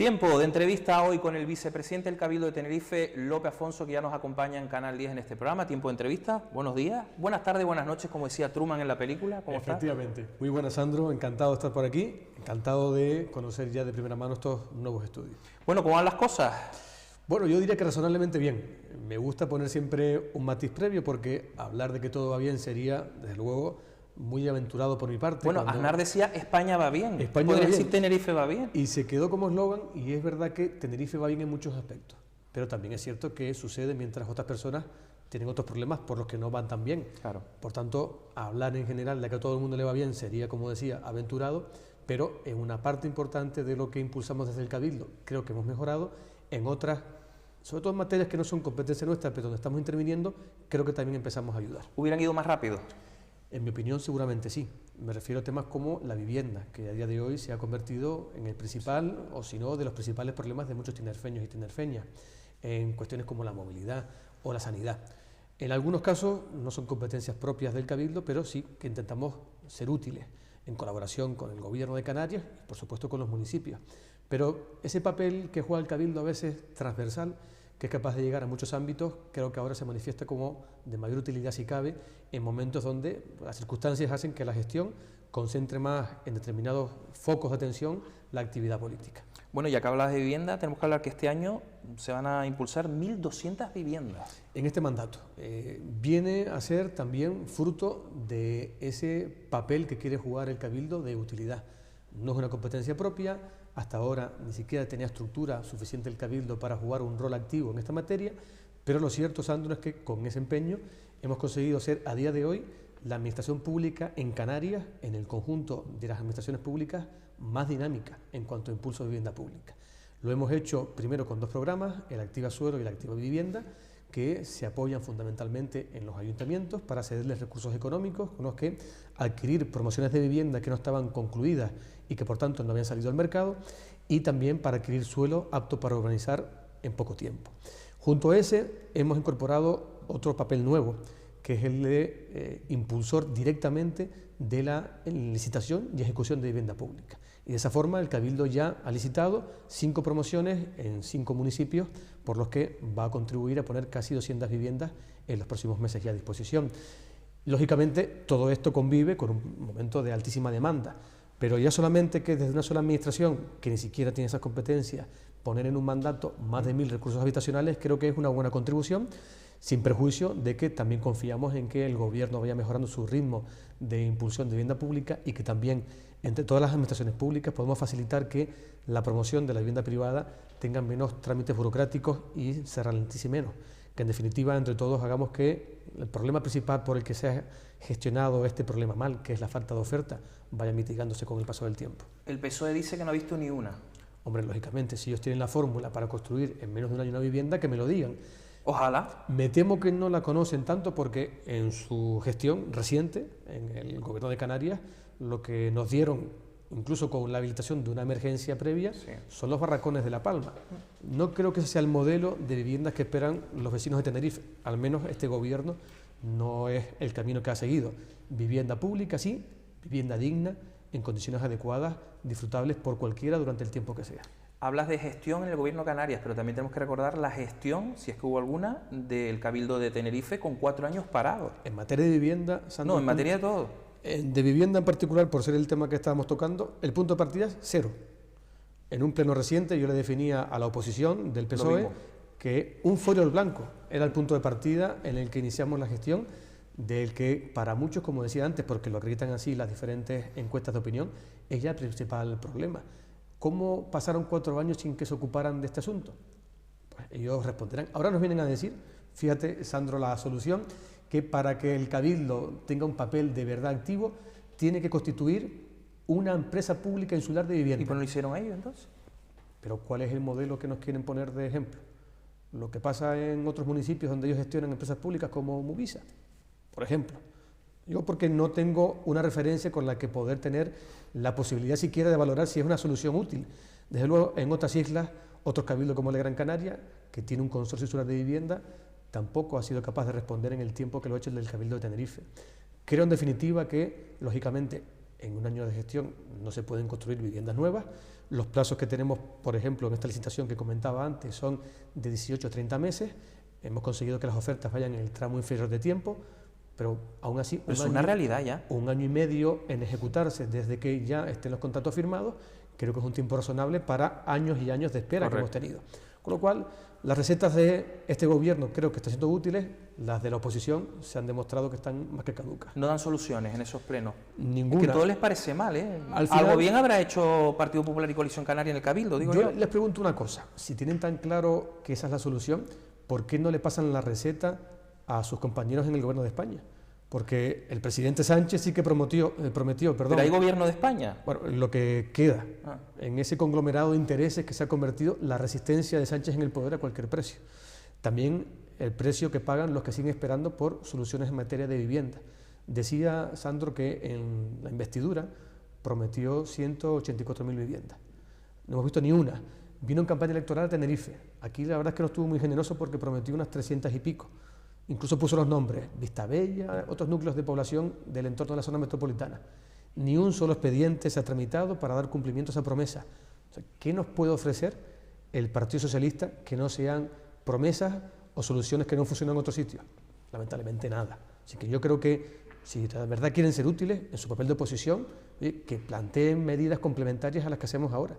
Tiempo de entrevista hoy con el vicepresidente del Cabildo de Tenerife, Lope Afonso, que ya nos acompaña en Canal 10 en este programa. Tiempo de entrevista. Buenos días, buenas tardes, buenas noches, como decía Truman en la película. ¿Cómo estás? Efectivamente. Muy buenas, Sandro. Encantado de estar por aquí. Encantado de conocer ya de primera mano estos nuevos estudios. Bueno, ¿cómo van las cosas? Bueno, yo diría que razonablemente bien. Me gusta poner siempre un matiz previo porque hablar de que todo va bien sería, desde luego, muy aventurado por mi parte. Bueno, Aznar decía España va bien. España podría va bien. decir Tenerife va bien. Y se quedó como eslogan, y es verdad que Tenerife va bien en muchos aspectos. Pero también es cierto que sucede mientras otras personas tienen otros problemas por los que no van tan bien. Claro. Por tanto, hablar en general de que a todo el mundo le va bien sería, como decía, aventurado, pero en una parte importante de lo que impulsamos desde el Cabildo creo que hemos mejorado, en otras, sobre todo en materias que no son competencia nuestra, pero donde estamos interviniendo, creo que también empezamos a ayudar. ¿Hubieran ido más rápido? En mi opinión, seguramente sí. Me refiero a temas como la vivienda, que a día de hoy se ha convertido en el principal, o si no, de los principales problemas de muchos tinerfeños y tinerfeñas, en cuestiones como la movilidad o la sanidad. En algunos casos no son competencias propias del Cabildo, pero sí que intentamos ser útiles en colaboración con el Gobierno de Canarias y, por supuesto, con los municipios. Pero ese papel que juega el Cabildo, a veces transversal, que es capaz de llegar a muchos ámbitos, creo que ahora se manifiesta como de mayor utilidad, si cabe, en momentos donde las circunstancias hacen que la gestión concentre más en determinados focos de atención la actividad política. Bueno, ya que hablas de vivienda, tenemos que hablar que este año se van a impulsar 1.200 viviendas. En este mandato viene a ser también fruto de ese papel que quiere jugar el Cabildo de utilidad. No es una competencia propia, hasta ahora ni siquiera tenía estructura suficiente el Cabildo para jugar un rol activo en esta materia, pero lo cierto, Sandro, es que con ese empeño hemos conseguido ser a día de hoy la administración pública en Canarias, en el conjunto de las administraciones públicas, más dinámica en cuanto a impulso de vivienda pública. Lo hemos hecho primero con dos programas, el Activa Suelo y el Activa Vivienda, que se apoyan fundamentalmente en los ayuntamientos para cederles recursos económicos con los que adquirir promociones de vivienda que no estaban concluidas y que por tanto no habían salido al mercado, y también para adquirir suelo apto para urbanizar en poco tiempo. Junto a ese hemos incorporado otro papel nuevo, que es el de impulsor directamente de la licitación y ejecución de vivienda pública. Y de esa forma el Cabildo ya ha licitado 5 promociones en 5 municipios, por los que va a contribuir a poner casi 200 viviendas en los próximos meses ya a disposición. Lógicamente, todo esto convive con un momento de altísima demanda, pero ya solamente que desde una sola administración, que ni siquiera tiene esas competencias, poner en un mandato más de 1.000 recursos habitacionales, creo que es una buena contribución, sin perjuicio de que también confiamos en que el Gobierno vaya mejorando su ritmo de impulsión de vivienda pública y que también entre todas las administraciones públicas podemos facilitar que la promoción de la vivienda privada tenga menos trámites burocráticos y se ralentice menos. Que en definitiva entre todos hagamos que el problema principal por el que se ha gestionado este problema mal, que es la falta de oferta, vaya mitigándose con el paso del tiempo. El PSOE dice que no ha visto ni una. Hombre, lógicamente, si ellos tienen la fórmula para construir en menos de un año una vivienda, que me lo digan. Ojalá. Me temo que no la conocen tanto porque en su gestión reciente, en el Gobierno de Canarias, lo que nos dieron, incluso con la habilitación de una emergencia previa, sí, son los barracones de La Palma. No creo que ese sea el modelo de viviendas que esperan los vecinos de Tenerife. Al menos este Gobierno no es el camino que ha seguido. Vivienda pública, sí, vivienda digna, en condiciones adecuadas, disfrutables por cualquiera durante el tiempo que sea. Hablas de gestión en el Gobierno de Canarias, pero también tenemos que recordar la gestión, si es que hubo alguna, del Cabildo de Tenerife con 4 años parados. En materia de vivienda, Sandro, no, en materia de todo. De vivienda en particular, por ser el tema que estábamos tocando, el punto de partida es 0. En un pleno reciente yo le definía a la oposición del PSOE que un folio blanco era el punto de partida en el que iniciamos la gestión, del que para muchos, como decía antes, porque lo acreditan así las diferentes encuestas de opinión, es ya el principal problema. ¿Cómo pasaron 4 años sin que se ocuparan de este asunto? Pues ellos responderán. Ahora nos vienen a decir, fíjate, Sandro, la solución, que para que el Cabildo tenga un papel de verdad activo, tiene que constituir una empresa pública insular de vivienda. ¿Y por qué no lo hicieron ellos entonces? Pero ¿cuál es el modelo que nos quieren poner de ejemplo? Lo que pasa en otros municipios donde ellos gestionan empresas públicas como Mubisa, por ejemplo. Yo porque no tengo una referencia con la que poder tener la posibilidad siquiera de valorar si es una solución útil. Desde luego, en otras islas, otros cabildos como el de Gran Canaria, que tiene un consorcio insular de vivienda, tampoco ha sido capaz de responder en el tiempo que lo ha hecho el del Cabildo de Tenerife. Creo, en definitiva, que, lógicamente, en un año de gestión no se pueden construir viviendas nuevas. Los plazos que tenemos, por ejemplo, en esta licitación que comentaba antes, son de 18 a 30 meses. Hemos conseguido que las ofertas vayan en el tramo inferior de tiempo, pero aún así es una realidad ya. Un año y medio en ejecutarse desde que ya estén los contratos firmados, creo que es un tiempo razonable para años y años de espera que hemos tenido. Con lo cual, las recetas de este gobierno creo que están siendo útiles, las de la oposición se han demostrado que están más que caducas. No dan soluciones en esos plenos. Ninguna. Es que todo les parece mal, ¿eh? Al final, algo bien habrá hecho Partido Popular y Coalición Canaria en el Cabildo, digo yo. Yo les pregunto una cosa, si tienen tan claro que esa es la solución, ¿por qué no le pasan la receta a sus compañeros en el gobierno de España? Porque el presidente Sánchez sí que prometió, ¿Pero hay gobierno de España? Bueno, lo que queda, en ese conglomerado de intereses que se ha convertido la resistencia de Sánchez en el poder a cualquier precio. También el precio que pagan los que siguen esperando por soluciones en materia de vivienda. Decía Sandro que en la investidura prometió 184.000 viviendas. No hemos visto ni una. Vino en campaña electoral a Tenerife. Aquí la verdad es que no estuvo muy generoso porque prometió unas 300 y pico. Incluso puso los nombres, Vistabella, otros núcleos de población del entorno de la zona metropolitana. Ni un solo expediente se ha tramitado para dar cumplimiento a esa promesa. O sea, ¿qué nos puede ofrecer el Partido Socialista que no sean promesas o soluciones que no funcionan en otros sitios? Lamentablemente nada. Así que yo creo que si de verdad quieren ser útiles en su papel de oposición, que planteen medidas complementarias a las que hacemos ahora,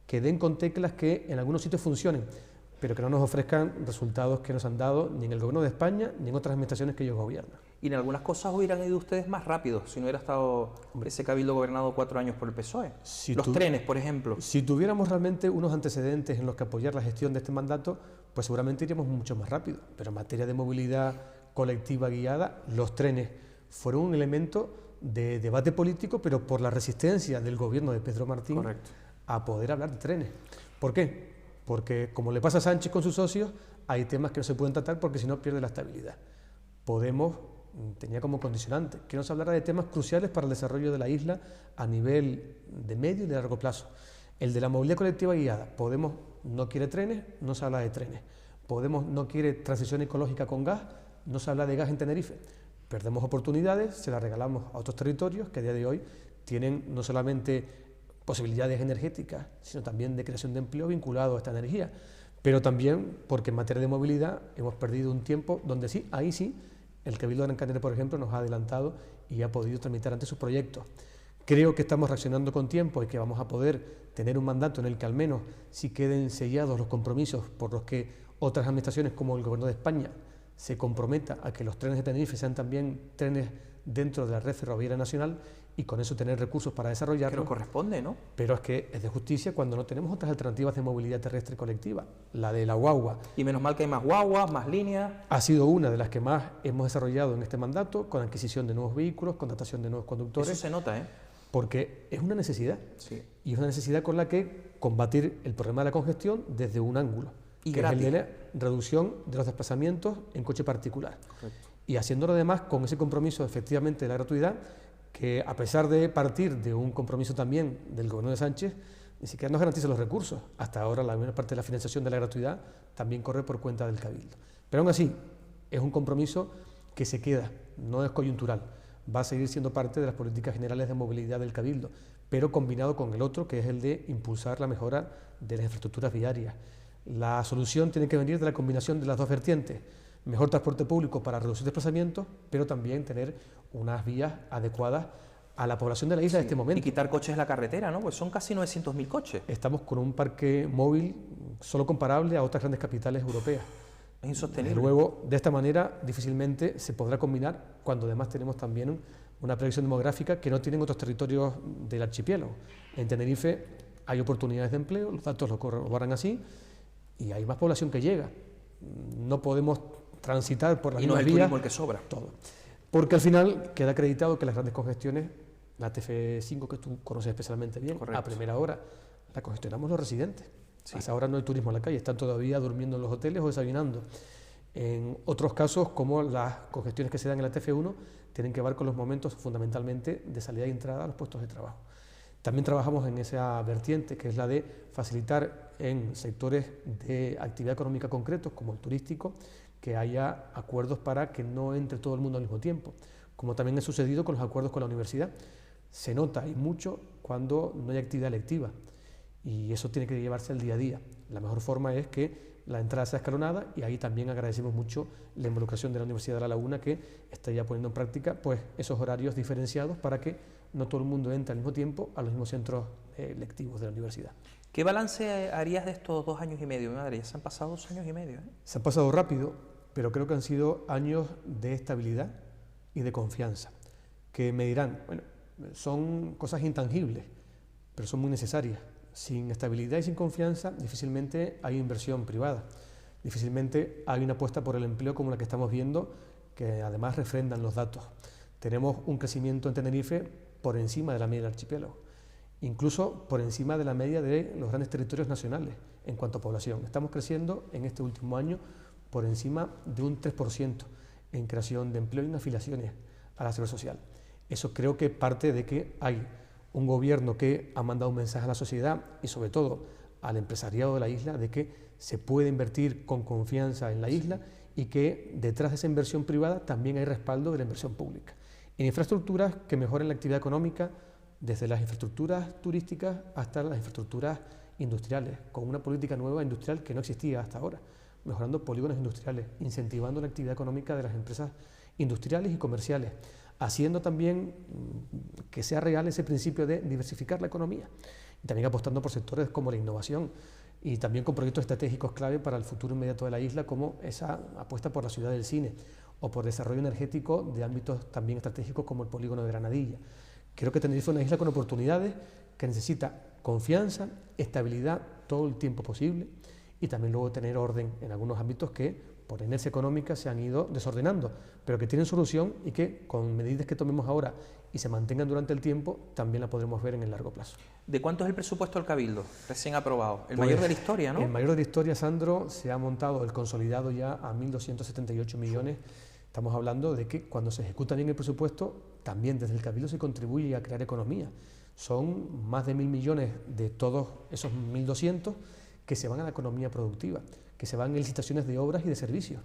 que den con teclas que en algunos sitios funcionen, pero que no nos ofrezcan resultados que nos han dado ni en el gobierno de España ni en otras administraciones que ellos gobiernan. Y en algunas cosas hubieran ido ustedes más rápido si no hubiera estado ese cabildo gobernado 4 años por el PSOE. Los trenes, por ejemplo. Si tuviéramos realmente unos antecedentes en los que apoyar la gestión de este mandato, pues seguramente iríamos mucho más rápido. Pero en materia de movilidad colectiva guiada, los trenes fueron un elemento de debate político, pero por la resistencia del gobierno de Pedro Martín a poder hablar de trenes. ¿Por qué? Porque, como le pasa a Sánchez con sus socios, hay temas que no se pueden tratar porque si no pierde la estabilidad. Podemos tenía como condicionante que no se hablara de temas cruciales para el desarrollo de la isla a nivel de medio y de largo plazo. El de la movilidad colectiva guiada. Podemos no quiere trenes, no se habla de trenes. Podemos no quiere transición ecológica con gas, no se habla de gas en Tenerife. Perdemos oportunidades, se las regalamos a otros territorios que a día de hoy tienen no solamente posibilidades energéticas, sino también de creación de empleo vinculado a esta energía, pero también porque en materia de movilidad hemos perdido un tiempo donde sí, ahí sí, el Cabildo de Gran Canaria, por ejemplo, nos ha adelantado y ha podido tramitar ante sus proyectos. Creo que estamos reaccionando con tiempo y que vamos a poder tener un mandato en el que al menos sí queden sellados los compromisos por los que otras administraciones como el Gobierno de España se comprometa a que los trenes de Tenerife sean también trenes dentro de la red ferroviaria nacional y con eso tener recursos para desarrollarlo. Pero corresponde, ¿no? Pero es que es de justicia cuando no tenemos otras alternativas de movilidad terrestre colectiva. La de la guagua. Y menos mal que hay más guaguas, más líneas. Ha sido una de las que más hemos desarrollado en este mandato, con adquisición de nuevos vehículos, contratación de nuevos conductores. Eso se nota, ¿eh? Porque es una necesidad. Sí. Y es una necesidad con la que combatir el problema de la congestión desde un ángulo. Y que gratis. es el de la reducción de los desplazamientos en coche particular. Correcto. Y haciéndolo además con ese compromiso efectivamente de la gratuidad, que a pesar de partir de un compromiso también del gobierno de Sánchez, ni siquiera nos garantiza los recursos. Hasta ahora la mayor parte de la financiación de la gratuidad también corre por cuenta del Cabildo. Pero aún así, es un compromiso que se queda, no es coyuntural. Va a seguir siendo parte de las políticas generales de movilidad del Cabildo, pero combinado con el otro, que es el de impulsar la mejora de las infraestructuras viarias. La solución tiene que venir de la combinación de las dos vertientes. Mejor transporte público para reducir desplazamientos, pero también tener unas vías adecuadas a la población de la isla en este momento. Y quitar coches de la carretera, ¿no? Pues son casi 900.000 coches. Estamos con un parque móvil solo comparable a otras grandes capitales europeas. Es insostenible. Luego, de esta manera, difícilmente se podrá combinar cuando además tenemos también una proyección demográfica que no tienen otros territorios del archipiélago. En Tenerife hay oportunidades de empleo, los datos lo corroboran así, y hay más población que llega. No podemos transitar por las mismas vías. Y no es el turismo el que sobra. Todo. Porque al final queda acreditado que las grandes congestiones, la TF5 que tú conoces especialmente bien, correcto, a primera hora la congestionamos los residentes. Sí. Hasta ahora no hay turismo en la calle, están todavía durmiendo en los hoteles o desayunando. En otros casos, como las congestiones que se dan en la TF1, tienen que ver con los momentos fundamentalmente de salida y entrada a los puestos de trabajo. También trabajamos en esa vertiente, que es la de facilitar en sectores de actividad económica concretos, como el turístico, que haya acuerdos para que no entre todo el mundo al mismo tiempo, como también ha sucedido con los acuerdos con la universidad. Se nota y mucho cuando no hay actividad lectiva y eso tiene que llevarse al día a día. La mejor forma es que la entrada sea escalonada y ahí también agradecemos mucho la involucración de la Universidad de La Laguna, que está ya poniendo en práctica pues esos horarios diferenciados para que no todo el mundo entre al mismo tiempo a los mismos centros lectivos de la universidad. ¿Qué balance harías de estos 2 años y medio? Mi madre, ya se han pasado 2 años y medio. Se han pasado rápido, pero creo que han sido años de estabilidad y de confianza, que me dirán, bueno, son cosas intangibles, pero son muy necesarias. Sin estabilidad y sin confianza, difícilmente hay inversión privada, difícilmente hay una apuesta por el empleo como la que estamos viendo, que además refrendan los datos. Tenemos un crecimiento en Tenerife por encima de la media del archipiélago, incluso por encima de la media de los grandes territorios nacionales en cuanto a población. Estamos creciendo en este último año por encima de un 3% en creación de empleo y en afiliaciones a la seguridad social. Eso creo que parte de que hay un gobierno que ha mandado un mensaje a la sociedad y sobre todo al empresariado de la isla de que se puede invertir con confianza en la isla y que detrás de esa inversión privada también hay respaldo de la inversión pública. En infraestructuras que mejoren la actividad económica, desde las infraestructuras turísticas hasta las infraestructuras industriales, con una política nueva industrial que no existía hasta ahora, mejorando polígonos industriales, incentivando la actividad económica de las empresas industriales y comerciales, haciendo también que sea real ese principio de diversificar la economía y también apostando por sectores como la innovación y también con proyectos estratégicos clave para el futuro inmediato de la isla, como esa apuesta por la ciudad del cine o por desarrollo energético de ámbitos también estratégicos como el polígono de Granadilla. Creo que Tenerife es una isla con oportunidades que necesita confianza, estabilidad todo el tiempo posible y también luego tener orden en algunos ámbitos que por inercia económica se han ido desordenando, pero que tienen solución y que con medidas que tomemos ahora y se mantengan durante el tiempo, también la podremos ver en el largo plazo. ¿De cuánto es el presupuesto del Cabildo recién aprobado? El mayor de la historia, ¿no? El mayor de la historia, Sandro, se ha montado el consolidado ya a 1.278 millones. Estamos hablando de que cuando se ejecuta bien el presupuesto, también desde el Cabildo se contribuye a crear economía. Son más de 1.000 millones de todos esos 1.200 que se van a la economía productiva, que se van en licitaciones de obras y de servicios.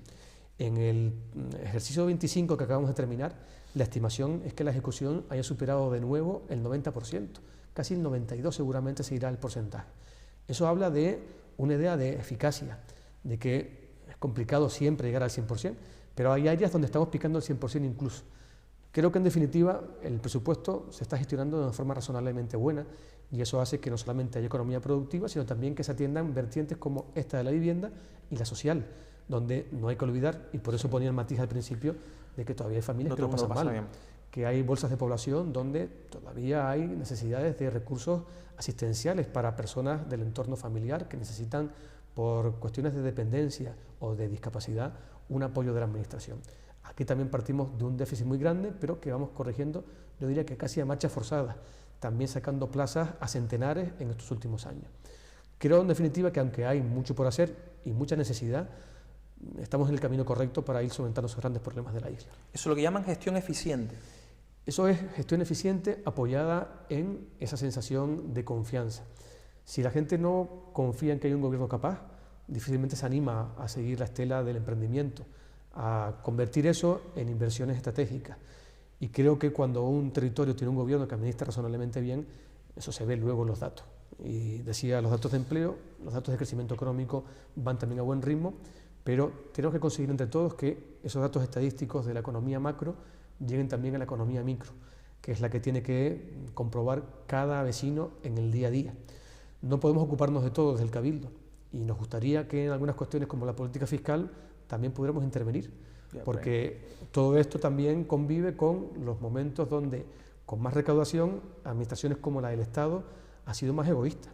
En el ejercicio 25 que acabamos de terminar, la estimación es que la ejecución haya superado de nuevo el 90%, casi el 92% seguramente seguirá el porcentaje. Eso habla de una idea de eficacia, de que es complicado siempre llegar al 100%, pero hay áreas donde estamos picando el 100% incluso. Creo que en definitiva el presupuesto se está gestionando de una forma razonablemente buena y eso hace que no solamente haya economía productiva, sino también que se atiendan vertientes como esta de la vivienda y la social, donde no hay que olvidar, y por eso ponía el matiz al principio, de que todavía hay familias que lo pasan mal, que hay bolsas de población donde todavía hay necesidades de recursos asistenciales para personas del entorno familiar que necesitan, por cuestiones de dependencia o de discapacidad, un apoyo de la administración. Aquí también partimos de un déficit muy grande, pero que vamos corrigiendo, yo diría que casi a marcha forzada, también sacando plazas a centenares en estos últimos años. Creo en definitiva que aunque hay mucho por hacer y mucha necesidad, estamos en el camino correcto para ir solventando esos grandes problemas de la isla. Eso es lo que llaman gestión eficiente. Eso es gestión eficiente apoyada en esa sensación de confianza. Si la gente no confía en que hay un gobierno capaz, difícilmente se anima a seguir la estela del emprendimiento, a convertir eso en inversiones estratégicas. Y creo que cuando un territorio tiene un gobierno que administra razonablemente bien, eso se ve luego en los datos. Y decía, los datos de empleo, los datos de crecimiento económico van también a buen ritmo, pero tenemos que conseguir entre todos que esos datos estadísticos de la economía macro lleguen también a la economía micro, que es la que tiene que comprobar cada vecino en el día a día. No podemos ocuparnos de todo desde el Cabildo y nos gustaría que en algunas cuestiones como la política fiscal también pudiéramos intervenir, porque todo esto también convive con los momentos donde, con más recaudación, administraciones como la del Estado ha sido más egoísta.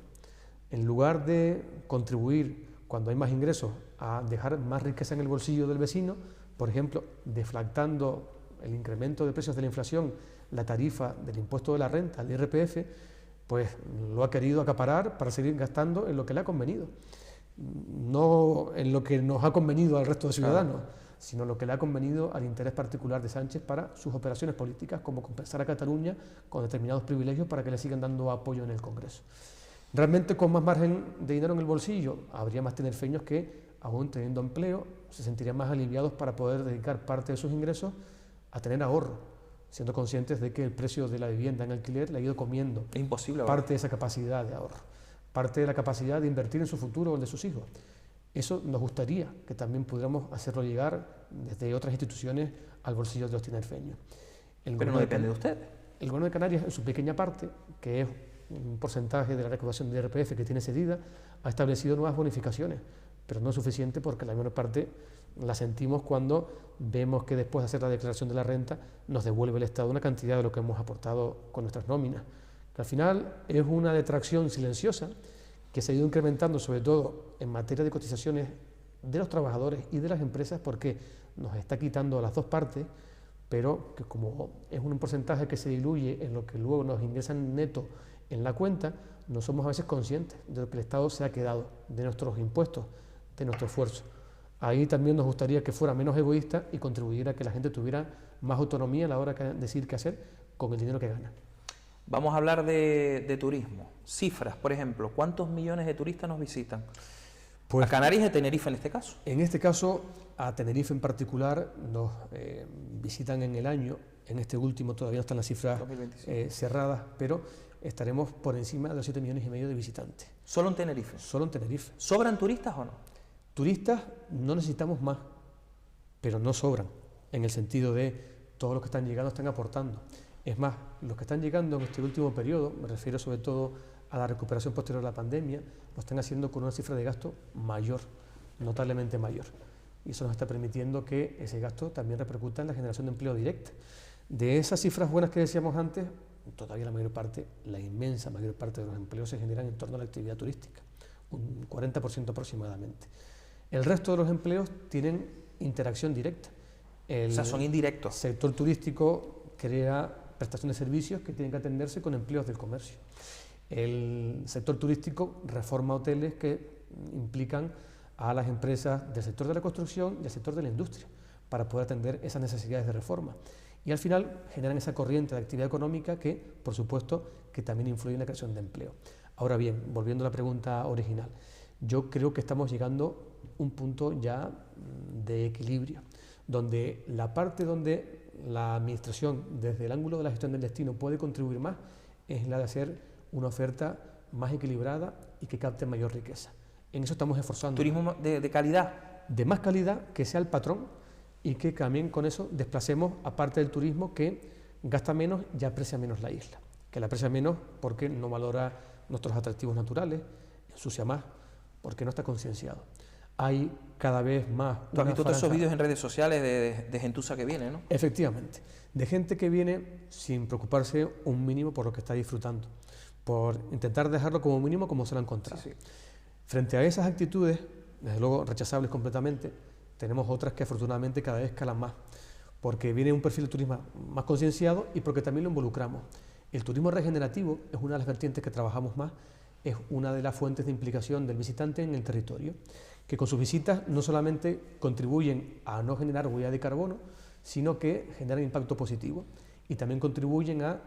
En lugar de contribuir, cuando hay más ingresos, a dejar más riqueza en el bolsillo del vecino, por ejemplo, deflactando el incremento de precios de la inflación, la tarifa del impuesto de la renta, el IRPF, pues lo ha querido acaparar para seguir gastando en lo que le ha convenido. No en lo que nos ha convenido al resto de ciudadanos, sino lo que le ha convenido al interés particular de Sánchez para sus operaciones políticas, como compensar a Cataluña con determinados privilegios para que le sigan dando apoyo en el Congreso. Realmente, con más margen de dinero en el bolsillo, habría más tinerfeños que, aún teniendo empleo, se sentirían más aliviados para poder dedicar parte de sus ingresos a tener ahorro, siendo conscientes de que el precio de la vivienda en alquiler le ha ido comiendo Es imposible. parte de esa capacidad de ahorro, parte de la capacidad de invertir en su futuro o el de sus hijos. Eso nos gustaría que también pudiéramos hacerlo llegar desde otras instituciones al bolsillo de los tinerfeños. Pero no depende de ustedes. El Gobierno de Canarias, en su pequeña parte, que es un porcentaje de la recaudación de IRPF que tiene cedida, ha establecido nuevas bonificaciones, pero no es suficiente porque la menor parte la sentimos cuando vemos que después de hacer la declaración de la renta nos devuelve el Estado una cantidad de lo que hemos aportado con nuestras nóminas, que al final es una detracción silenciosa que se ha ido incrementando sobre todo en materia de cotizaciones de los trabajadores y de las empresas porque nos está quitando a las dos partes, pero que como es un porcentaje que se diluye en lo que luego nos ingresan neto en la cuenta, no somos a veces conscientes de lo que el Estado se ha quedado, de nuestros impuestos, de nuestro esfuerzo. Ahí también nos gustaría que fuera menos egoísta y contribuyera a que la gente tuviera más autonomía a la hora de decidir qué hacer con el dinero que gana. Vamos a hablar de turismo. Cifras, por ejemplo, ¿cuántos millones de turistas nos visitan? Pues, a Canarias y a Tenerife en este caso. En este caso, a Tenerife en particular, nos visitan en el año, en este último todavía no están las cifras cerradas, pero estaremos por encima de los 7,5 millones de visitantes. ¿Solo en Tenerife? Solo en Tenerife. ¿Sobran turistas o no? Turistas no necesitamos más, pero no sobran, en el sentido de todos los que están llegando están aportando. Es más, los que están llegando en este último periodo, me refiero sobre todo a la recuperación posterior a la pandemia, lo están haciendo con una cifra de gasto mayor, notablemente mayor. Y eso nos está permitiendo que ese gasto también repercuta en la generación de empleo directo. De esas cifras buenas que decíamos antes, todavía la mayor parte, la inmensa mayor parte de los empleos se generan en torno a la actividad turística, un 40% aproximadamente. El resto de los empleos tienen interacción directa. O sea, son indirectos. El sector turístico crea prestaciones de servicios que tienen que atenderse con empleos del comercio. El sector turístico reforma hoteles que implican a las empresas del sector de la construcción y del sector de la industria para poder atender esas necesidades de reforma. Y al final generan esa corriente de actividad económica que, por supuesto, que también influye en la creación de empleo. Ahora bien, volviendo a la pregunta original, yo creo que estamos llegando a un punto ya de equilibrio, donde la parte donde la administración, desde el ángulo de la gestión del destino, puede contribuir más, es la de hacer una oferta más equilibrada y que capte mayor riqueza. En eso estamos esforzando. Turismo de calidad. De más calidad, que sea el patrón y que también con eso desplacemos a parte del turismo que gasta menos y aprecia menos la isla. Que la aprecia menos porque no valora nuestros atractivos naturales, ensucia más, porque no está concienciado. Hay cada vez más... ¿Tú has visto todos esos vídeos en redes sociales de gentuza que viene, no? Efectivamente, de gente que viene sin preocuparse un mínimo por lo que está disfrutando, por intentar dejarlo como mínimo como se lo ha encontrado. Sí, sí. Frente a esas actitudes, desde luego rechazables completamente, tenemos otras que afortunadamente cada vez escalan más, porque viene un perfil de turismo más concienciado y porque también lo involucramos. El turismo regenerativo es una de las vertientes que trabajamos más, es una de las fuentes de implicación del visitante en el territorio, que con sus visitas no solamente contribuyen a no generar huella de carbono, sino que generan impacto positivo y también contribuyen a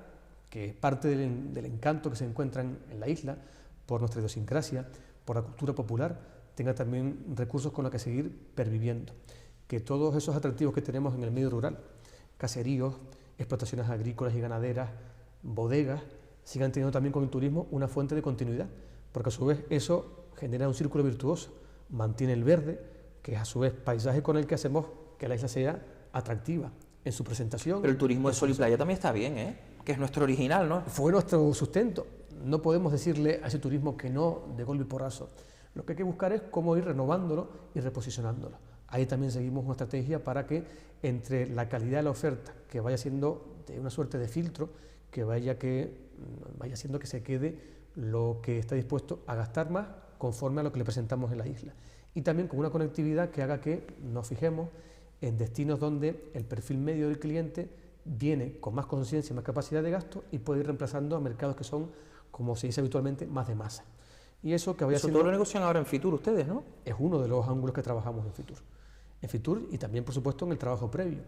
que parte del encanto que se encuentran en la isla, por nuestra idiosincrasia, por la cultura popular, tenga también recursos con los que seguir perviviendo. Que todos esos atractivos que tenemos en el medio rural, caseríos, explotaciones agrícolas y ganaderas, bodegas, sigan teniendo también con el turismo una fuente de continuidad, porque a su vez eso genera un círculo virtuoso, mantiene el verde, que es a su vez paisaje con el que hacemos que la isla sea atractiva en su presentación. Pero el turismo de sol y playa también está bien, ¿eh? Que es nuestro original, ¿no? Fue nuestro sustento. No podemos decirle a ese turismo que no de golpe y porrazo. Lo que hay que buscar es cómo ir renovándolo y reposicionándolo. Ahí también seguimos una estrategia para que entre la calidad de la oferta, que vaya siendo de una suerte de filtro, que vaya haciendo que se quede lo que está dispuesto a gastar más conforme a lo que le presentamos en la isla. Y también con una conectividad que haga que nos fijemos en destinos donde el perfil medio del cliente viene con más conciencia y más capacidad de gasto y puede ir reemplazando a mercados que son, como se dice habitualmente, más de masa. Y eso que vaya siendo... Todo lo negocian ahora en Fitur ustedes, ¿no? Es uno de los ángulos que trabajamos en Fitur. En Fitur y también, por supuesto, en el trabajo previo,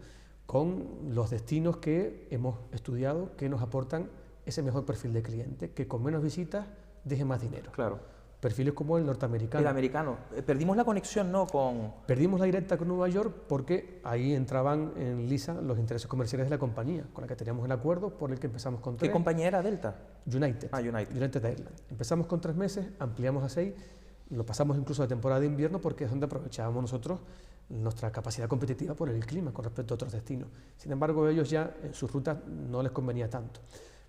con los destinos que hemos estudiado que nos aportan ese mejor perfil de cliente, que con menos visitas deje más dinero. Claro. perfiles como el norteamericano. El americano. Perdimos la conexión, ¿no? Perdimos la directa con Nueva York porque ahí entraban en lisa los intereses comerciales de la compañía, con la que teníamos el acuerdo por el que empezamos con 3. ¿Qué compañía era? Delta. United. United Airlines. Empezamos con 3 meses, ampliamos a 6, lo pasamos incluso a temporada de invierno porque es donde aprovechábamos nosotros nuestra capacidad competitiva por el clima con respecto a otros destinos. Sin embargo, ellos ya en sus rutas no les convenía tanto.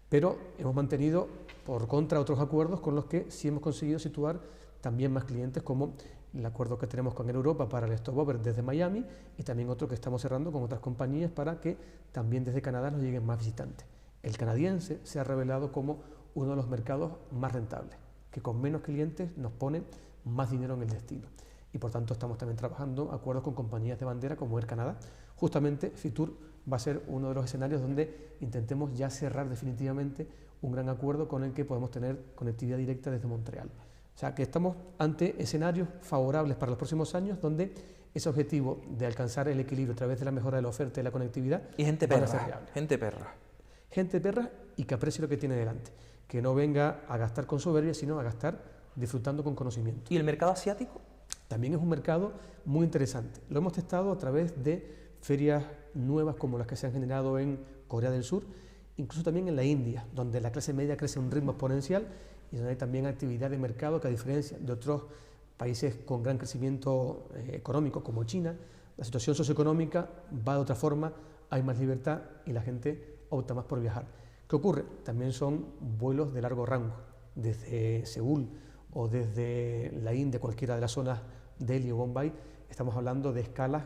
Pero hemos mantenido, por contra, otros acuerdos con los que sí hemos conseguido situar también más clientes, como el acuerdo que tenemos con Air Europa para el stopover desde Miami y también otro que estamos cerrando con otras compañías para que también desde Canadá nos lleguen más visitantes. El canadiense se ha revelado como uno de los mercados más rentables, que con menos clientes nos pone más dinero en el destino. Y por tanto estamos también trabajando acuerdos con compañías de bandera como Air Canada. Justamente Fitur va a ser uno de los escenarios donde intentemos ya cerrar definitivamente un gran acuerdo con el que podemos tener conectividad directa desde Montreal. O sea que estamos ante escenarios favorables para los próximos años donde ese objetivo de alcanzar el equilibrio a través de la mejora de la oferta y la conectividad y gente perra, gente perra y que aprecie lo que tiene delante, que no venga a gastar con soberbia, sino a gastar disfrutando con conocimiento. ¿Y el mercado asiático? También es un mercado muy interesante. Lo hemos testado a través de ferias nuevas como las que se han generado en Corea del Sur, incluso también en la India, donde la clase media crece a un ritmo exponencial y donde hay también actividad de mercado que, a diferencia de otros países con gran crecimiento económico como China, la situación socioeconómica va de otra forma, hay más libertad y la gente opta más por viajar. ¿Qué ocurre? También son vuelos de largo rango, desde Seúl o desde la India, cualquiera de las zonas Delhi o Bombay, estamos hablando de escalas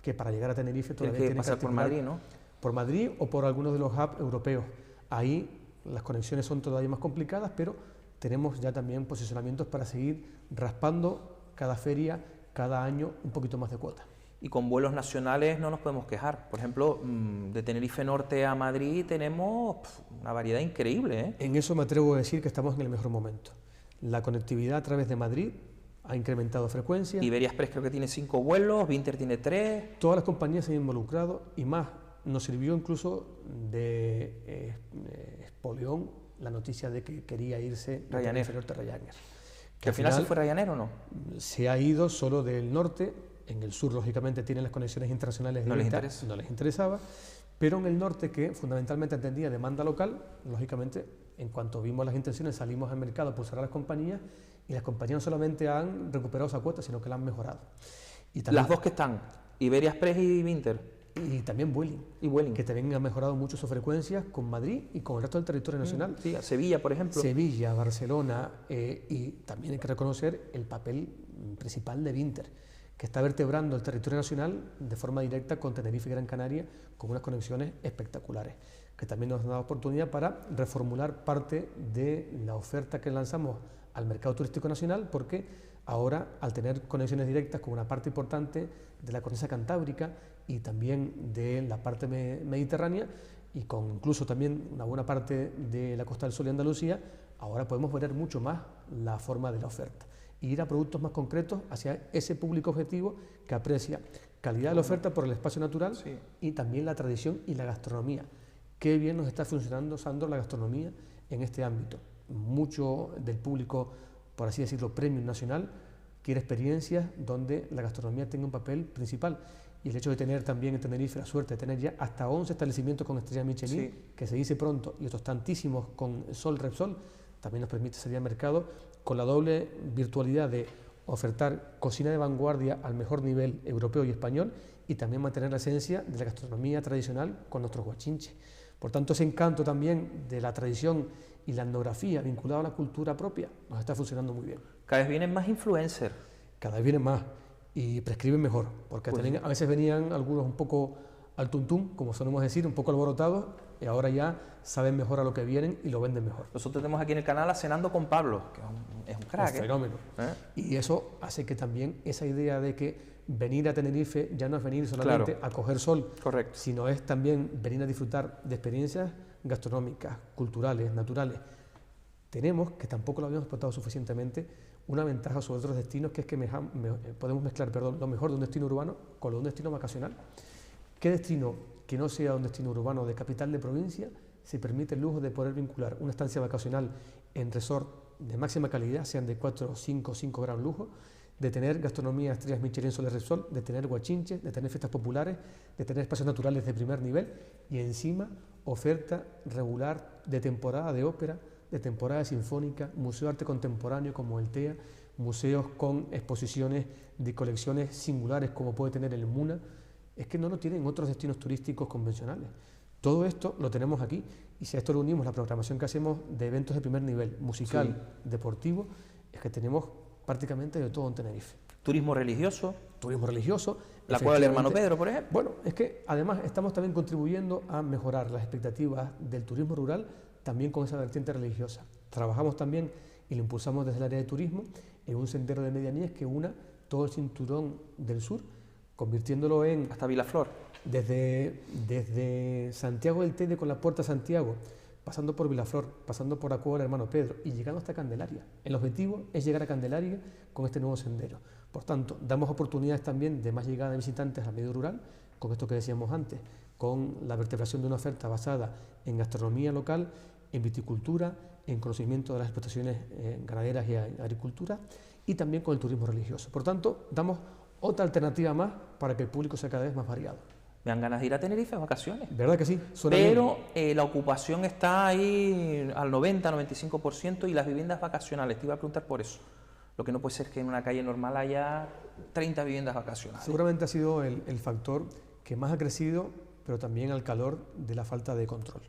que para llegar a Tenerife todavía tienen que pasar por Madrid, ¿no? Por Madrid o por algunos de los hubs europeos. Ahí las conexiones son todavía más complicadas, pero tenemos ya también posicionamientos para seguir raspando cada feria, cada año, un poquito más de cuota. Y con vuelos nacionales no nos podemos quejar. Por ejemplo, de Tenerife Norte a Madrid tenemos una variedad increíble, ¿eh? En eso me atrevo a decir que estamos en el mejor momento. La conectividad a través de Madrid ha incrementado frecuencia. Iberia Express creo que tiene 5 vuelos, Vinter tiene 3. Todas las compañías se han involucrado y más. Nos sirvió incluso de espolión la noticia de que quería irse Ryanair. Norte Ryanair. ¿Que al final se fue Ryanair o no? Se ha ido solo del norte. En el sur, lógicamente, tienen las conexiones internacionales directas, no les interesaba, pero en el norte, que fundamentalmente atendía demanda local, lógicamente, en cuanto vimos las intenciones, salimos al mercado a pulsar a las compañías y las compañías no solamente han recuperado esa cuota, sino que la han mejorado. Y también, las dos que están, Iberia Express y Vinter. Y también Vueling, que también ha mejorado mucho sus frecuencias con Madrid y con el resto del territorio nacional. Sí, a Sevilla, por ejemplo. Sevilla, Barcelona, y también hay que reconocer el papel principal de Vinter, que está vertebrando el territorio nacional de forma directa con Tenerife y Gran Canaria, con unas conexiones espectaculares, que también nos da oportunidad para reformular parte de la oferta que lanzamos al mercado turístico nacional, porque ahora, al tener conexiones directas con una parte importante de la cornisa cantábrica y también de la parte mediterránea, y con incluso también una buena parte de la Costa del Sol y Andalucía, ahora podemos variar mucho más la forma de la oferta y ir a productos más concretos hacia ese público objetivo que aprecia calidad de la oferta por el espacio natural, sí, y también la tradición y la gastronomía. Qué bien nos está funcionando, Sandro, la gastronomía en este ámbito. Mucho del público, por así decirlo, premium nacional, quiere experiencias donde la gastronomía tenga un papel principal. Y el hecho de tener también en Tenerife la suerte de tener ya hasta 11 establecimientos con estrella Michelin, sí, que se dice pronto, y otros tantísimos con Sol Repsol, también nos permite salir al mercado con la doble virtualidad de ofertar cocina de vanguardia al mejor nivel europeo y español y también mantener la esencia de la gastronomía tradicional con nuestros guachinches. Por tanto, ese encanto también de la tradición y la etnografía vinculada a la cultura propia nos está funcionando muy bien. Cada vez vienen más influencers. Cada vez vienen más y prescriben mejor, porque pues a veces venían algunos un poco al tuntún, como solemos decir, un poco alborotados, y ahora ya saben mejor a lo que vienen y lo venden mejor. Nosotros tenemos aquí en el canal a Cenando con Pablo, que es un crack. Un fenómeno. Y eso hace que también esa idea de que venir a Tenerife ya no es venir solamente a coger sol, correcto, sino es también venir a disfrutar de experiencias gastronómicas, culturales, naturales. Tenemos, que tampoco lo habíamos explotado suficientemente, una ventaja sobre otros destinos, que es que podemos mezclar lo mejor de un destino urbano con lo de un destino vacacional. ¿Qué destino que no sea un destino urbano de capital de provincia se permite el lujo de poder vincular una estancia vacacional en resort de máxima calidad, sean de 4, 5, 5 grados lujo, de tener gastronomía estrellas Michelin, Sol y Repsol, de tener guachinches, de tener fiestas populares, de tener espacios naturales de primer nivel y encima oferta regular de temporada de ópera, de temporada sinfónica, museo de arte contemporáneo como el TEA, museos con exposiciones de colecciones singulares como puede tener el MUNA. Es que no lo tienen otros destinos turísticos convencionales. Todo esto lo tenemos aquí y si a esto le unimos la programación que hacemos de eventos de primer nivel, musical, deportivo, es que tenemos prácticamente de todo en Tenerife. Turismo religioso. Turismo religioso. La Cueva del Hermano Pedro, por ejemplo. Bueno, es que además estamos también contribuyendo a mejorar las expectativas del turismo rural, también con esa vertiente religiosa. Trabajamos también y lo impulsamos desde el área de turismo en un sendero de medianías que una todo el cinturón del sur, convirtiéndolo en... Hasta Vilaflor. Desde Santiago del Tede con la Puerta Santiago, pasando por Vilaflor, pasando por la Cueva del Hermano Pedro y llegando hasta Candelaria. El objetivo es llegar a Candelaria con este nuevo sendero. Por tanto, damos oportunidades también de más llegada de visitantes al medio rural, con esto que decíamos antes, con la vertebración de una oferta basada en gastronomía local, en viticultura, en conocimiento de las explotaciones ganaderas y agricultura, y también con el turismo religioso. Por tanto, damos otra alternativa más para que el público sea cada vez más variado. Me dan ganas de ir a Tenerife a vacaciones. ¿Verdad que sí? Pero la ocupación está ahí al 90-95% y las viviendas vacacionales. Te iba a preguntar por eso. Lo que no puede ser es que en una calle normal haya 30 viviendas vacacionales. Seguramente ha sido el factor que más ha crecido, pero también al calor de la falta de control.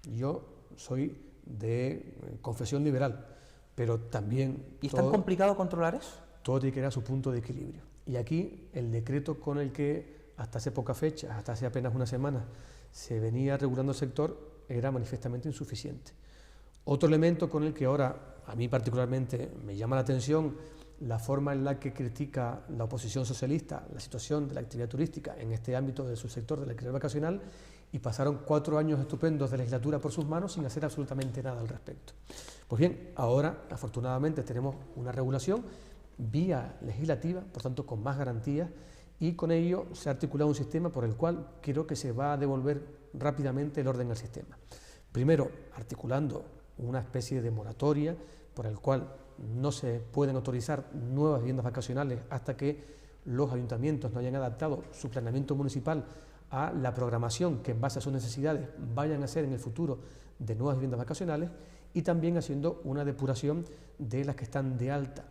Yo soy de confesión liberal, pero también... ¿Y es tan complicado controlar eso? Todo tiene que ir a su punto de equilibrio. Y aquí el decreto con el que hasta hace poca fecha, hasta hace apenas una semana, se venía regulando el sector, era manifiestamente insuficiente. Otro elemento con el que ahora, a mí particularmente, me llama la atención la forma en la que critica la oposición socialista la situación de la actividad turística en este ámbito del subsector del alquiler vacacional, y pasaron 4 años estupendos de legislatura por sus manos sin hacer absolutamente nada al respecto. Pues bien, ahora, afortunadamente, tenemos una regulación vía legislativa, por tanto, con más garantías, y con ello se ha articulado un sistema por el cual creo que se va a devolver rápidamente el orden al sistema. Primero, articulando una especie de moratoria por el cual no se pueden autorizar nuevas viviendas vacacionales hasta que los ayuntamientos no hayan adaptado su planeamiento municipal a la programación que en base a sus necesidades vayan a hacer en el futuro de nuevas viviendas vacacionales, y también haciendo una depuración de las que están de alta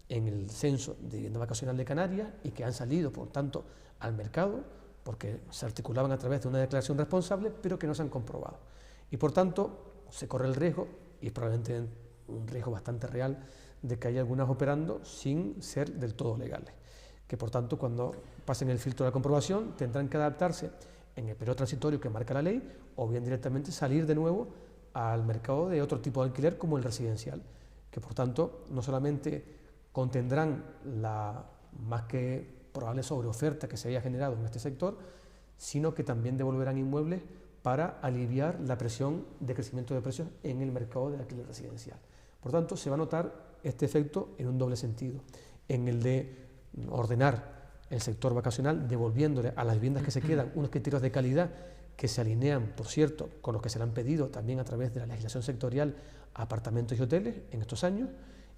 en el censo de vivienda vacacional de Canarias y que han salido, por tanto, al mercado porque se articulaban a través de una declaración responsable, pero que no se han comprobado. Y por tanto, se corre el riesgo, y es probablemente un riesgo bastante real, de que haya algunas operando sin ser del todo legales, que por tanto, cuando pasen el filtro de la comprobación, tendrán que adaptarse en el periodo transitorio que marca la ley, o bien directamente salir de nuevo al mercado de otro tipo de alquiler como el residencial, que por tanto no solamente contendrán la más que probable sobreoferta que se haya generado en este sector, sino que también devolverán inmuebles para aliviar la presión de crecimiento de precios en el mercado del alquiler residencial. Por tanto, se va a notar este efecto en un doble sentido, en el de ordenar el sector vacacional, devolviéndole a las viviendas que se quedan unos criterios de calidad que se alinean, por cierto, con los que se le han pedido también a través de la legislación sectorial a apartamentos y hoteles en estos años,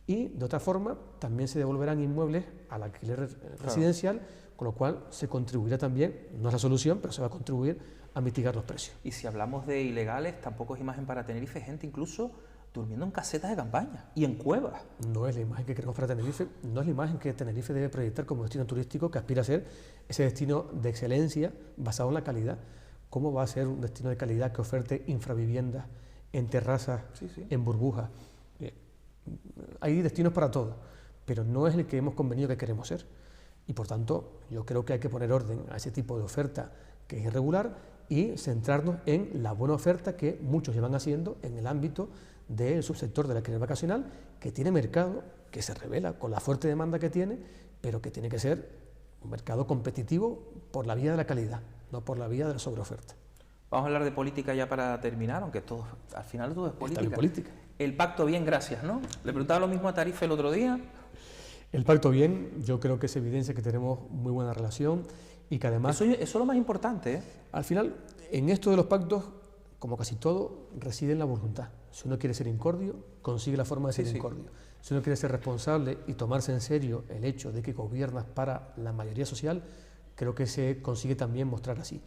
y de otra forma también se devolverán inmuebles al alquiler residencial, con lo cual se contribuirá también, no es la solución, pero se va a contribuir a mitigar los precios. Y si hablamos de ilegales, tampoco es imagen para Tenerife, gente incluso durmiendo en casetas de campaña y en cuevas. No es la imagen que queremos para Tenerife, no es la imagen que Tenerife debe proyectar como destino turístico que aspira a ser ese destino de excelencia basado en la calidad. ¿Cómo va a ser un destino de calidad que oferte infraviviendas en terrazas, en burbujas? Hay destinos para todo, pero no es el que hemos convenido que queremos ser. Y por tanto, yo creo que hay que poner orden a ese tipo de oferta que es irregular y centrarnos en la buena oferta que muchos llevan haciendo en el ámbito del subsector del alquiler vacacional, que tiene mercado, que se revela con la fuerte demanda que tiene, pero que tiene que ser un mercado competitivo por la vía de la calidad, no por la vía de la sobreoferta. Vamos a hablar de política ya para terminar, aunque todo, al final todo es política. Está bien política. El pacto bien, gracias, ¿no? Le preguntaba lo mismo a Tarifa el otro día. El pacto bien, yo creo que es evidencia que tenemos muy buena relación y que además... Eso es lo más importante, ¿eh? Al final, en esto de los pactos, como casi todo, reside en la voluntad. Si uno quiere ser incordio, consigue la forma de ser incordio. Si uno quiere ser responsable y tomarse en serio el hecho de que gobiernas para la mayoría social, creo que se consigue también mostrar así.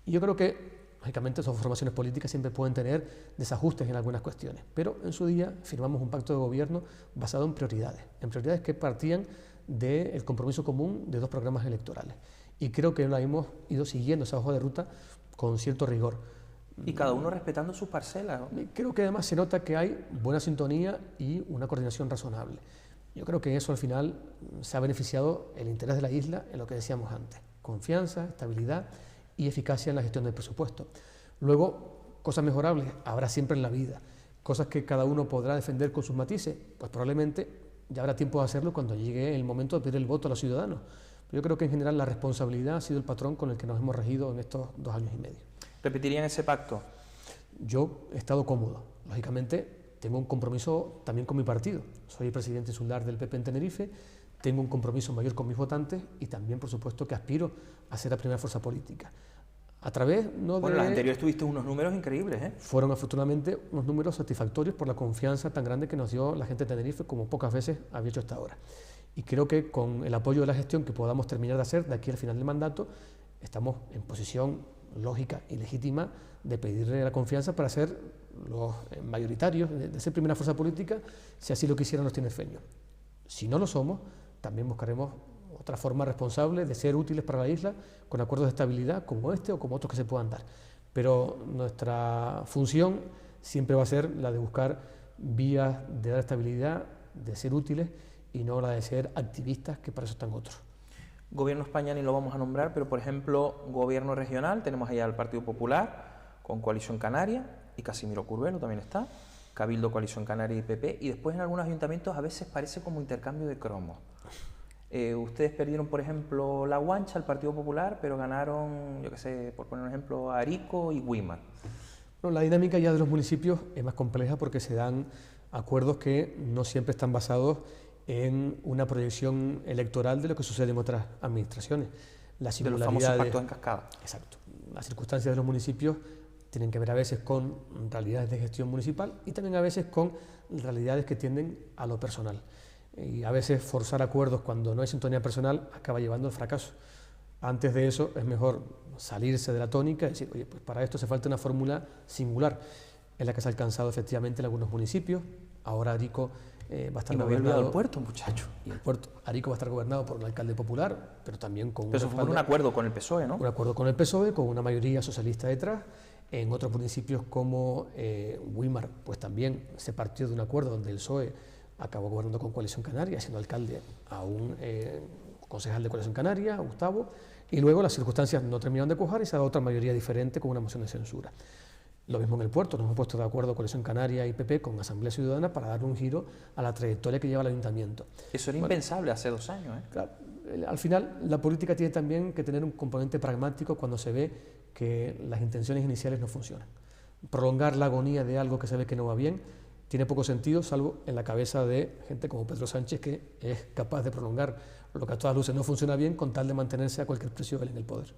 Y yo creo que, lógicamente, esas formaciones políticas siempre pueden tener desajustes en algunas cuestiones, pero en su día firmamos un pacto de gobierno basado en prioridades que partían del compromiso común de 2 programas electorales. Y creo que la hemos ido siguiendo esa hoja de ruta con cierto rigor. Y cada uno respetando sus parcelas, ¿no? Creo que además se nota que hay buena sintonía y una coordinación razonable. Yo creo que eso al final se ha beneficiado el interés de la isla en lo que decíamos antes: confianza, estabilidad y eficacia en la gestión del presupuesto. Luego, cosas mejorables habrá siempre en la vida, cosas que cada uno podrá defender con sus matices, pues probablemente ya habrá tiempo de hacerlo cuando llegue el momento de pedir el voto a los ciudadanos. Pero yo creo que en general la responsabilidad ha sido el patrón con el que nos hemos regido en estos 2 años y medio. ¿Repetirían ese pacto? Yo he estado cómodo. Lógicamente, tengo un compromiso también con mi partido. Soy el presidente insular del PP en Tenerife, tengo un compromiso mayor con mis votantes y también, por supuesto, que aspiro a ser la primera fuerza política. A través, Bueno, las anteriores tuviste unos números increíbles, ¿eh? Fueron afortunadamente unos números satisfactorios por la confianza tan grande que nos dio la gente de Tenerife, como pocas veces había hecho hasta ahora. Y creo que con el apoyo de la gestión que podamos terminar de hacer de aquí al final del mandato, estamos en posición lógica y legítima de pedirle la confianza para ser los mayoritarios, de ser primera fuerza política, si así lo quisieran los tinerfeños. Si no lo somos, también buscaremos otra forma responsable de ser útiles para la isla, con acuerdos de estabilidad como este o como otros que se puedan dar. Pero nuestra función siempre va a ser la de buscar vías de dar estabilidad, de ser útiles y no la de ser activistas, que para eso están otros. Gobierno España ni lo vamos a nombrar, pero por ejemplo, gobierno regional, tenemos allá al Partido Popular con Coalición Canaria y Casimiro Curvelo también está, Cabildo, Coalición Canaria y PP, y después en algunos ayuntamientos a veces parece como intercambio de cromos. Ustedes perdieron, por ejemplo, La Guancha, el Partido Popular, pero ganaron, yo qué sé, por poner un ejemplo, Arico y Güímar. Bueno, la dinámica ya de los municipios es más compleja porque se dan acuerdos que no siempre están basados en una proyección electoral de lo que sucede en otras administraciones. La de los famosos pactos en cascada. Exacto. Las circunstancias de los municipios tienen que ver a veces con realidades de gestión municipal y también a veces con realidades que tienden a lo personal. Y a veces forzar acuerdos cuando no hay sintonía personal acaba llevando al fracaso. Antes de eso es mejor salirse de la tónica y decir, oye, pues para esto hace falta una fórmula singular, en la que se ha alcanzado efectivamente en algunos municipios. Ahora Arico va a estar gobernado... el puerto, muchacho. Y el puerto. Arico va a estar gobernado por un alcalde popular, pero también con... Pero eso fue un acuerdo con el PSOE, ¿no? Un acuerdo con el PSOE, con una mayoría socialista detrás. En otros municipios como Güímar, pues también se partió de un acuerdo donde el PSOE acabó gobernando con Coalición Canaria, siendo alcalde a un concejal de Coalición Canaria, Gustavo, y luego las circunstancias no terminaron de cuajar y se ha dado otra mayoría diferente con una moción de censura. Lo mismo en el puerto, nos hemos puesto de acuerdo Coalición Canaria y PP con Asamblea Ciudadana para dar un giro a la trayectoria que lleva el ayuntamiento. Eso era impensable hace 2 años, ¿eh? Claro, al final la política tiene también que tener un componente pragmático cuando se ve que las intenciones iniciales no funcionan. Prolongar la agonía de algo que se ve que no va bien tiene poco sentido, salvo en la cabeza de gente como Pedro Sánchez, que es capaz de prolongar lo que a todas luces no funciona bien con tal de mantenerse a cualquier precio él en el poder.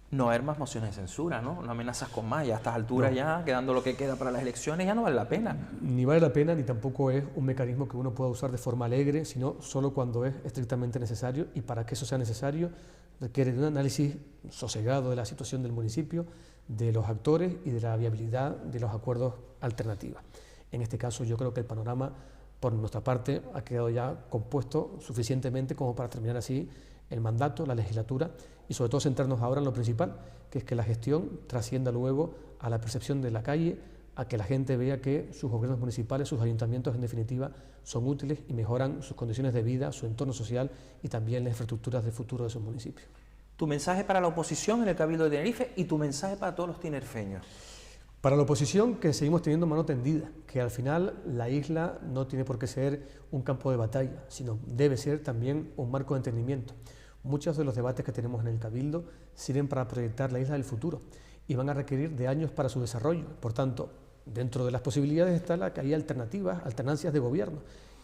No haber más mociones de censura, ¿no? No amenazas con más, ya a estas alturas ya, quedando lo que queda para las elecciones, ya no vale la pena. Ni vale la pena, ni tampoco es un mecanismo que uno pueda usar de forma alegre, sino solo cuando es estrictamente necesario, y para que eso sea necesario requiere de un análisis sosegado de la situación del municipio, de los actores y de la viabilidad de los acuerdos alternativos. En este caso yo creo que el panorama, por nuestra parte, ha quedado ya compuesto suficientemente como para terminar así el mandato, la legislatura, y sobre todo centrarnos ahora en lo principal, que es que la gestión trascienda luego a la percepción de la calle, a que la gente vea que sus gobiernos municipales, sus ayuntamientos, en definitiva, son útiles y mejoran sus condiciones de vida, su entorno social y también las infraestructuras de futuro de esos municipios. Tu mensaje para la oposición en el Cabildo de Tenerife y tu mensaje para todos los tinerfeños. Para la oposición, que seguimos teniendo mano tendida, que al final la isla no tiene por qué ser un campo de batalla, sino debe ser también un marco de entendimiento. Muchos de los debates que tenemos en el Cabildo sirven para proyectar la isla del futuro y van a requerir de años para su desarrollo. Por tanto, dentro de las posibilidades está la que hay alternativas, alternancias de gobierno.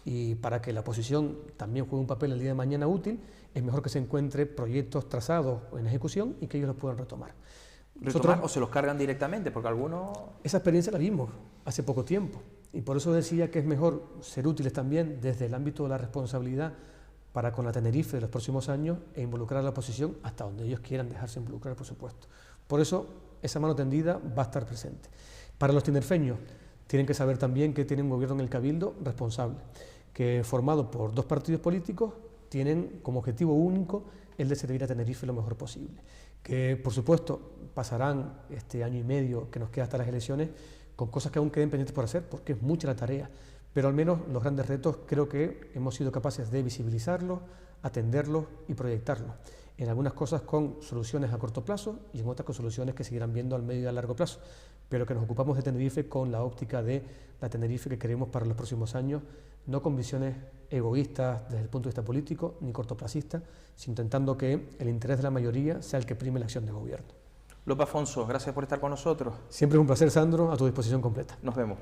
Y para que la oposición también juegue un papel el día de mañana útil, es mejor que se encuentre proyectos trazados en ejecución y que ellos los puedan retomar. ¿Retomar o se los cargan directamente? Porque algunos... Esa experiencia la vimos hace poco tiempo. Y por eso decía que es mejor ser útiles también desde el ámbito de la responsabilidad para con la Tenerife de los próximos años e involucrar a la oposición hasta donde ellos quieran dejarse involucrar, por supuesto. Por eso esa mano tendida va a estar presente. Para los tinerfeños tienen que saber también que tienen un gobierno en el Cabildo responsable, que formado por 2 partidos políticos tienen como objetivo único el de servir a Tenerife lo mejor posible. Que por supuesto pasarán este año y medio que nos queda hasta las elecciones con cosas que aún queden pendientes por hacer, porque es mucha la tarea, pero al menos los grandes retos creo que hemos sido capaces de visibilizarlos, atenderlos y proyectarlos. En algunas cosas con soluciones a corto plazo y en otras con soluciones que seguirán viendo al medio y a largo plazo, pero que nos ocupamos de Tenerife con la óptica de la Tenerife que queremos para los próximos años, no con visiones egoístas desde el punto de vista político ni cortoplacistas, sino intentando que el interés de la mayoría sea el que prime la acción de gobierno. López Afonso, gracias por estar con nosotros. Siempre es un placer, Sandro, a tu disposición completa. Nos vemos.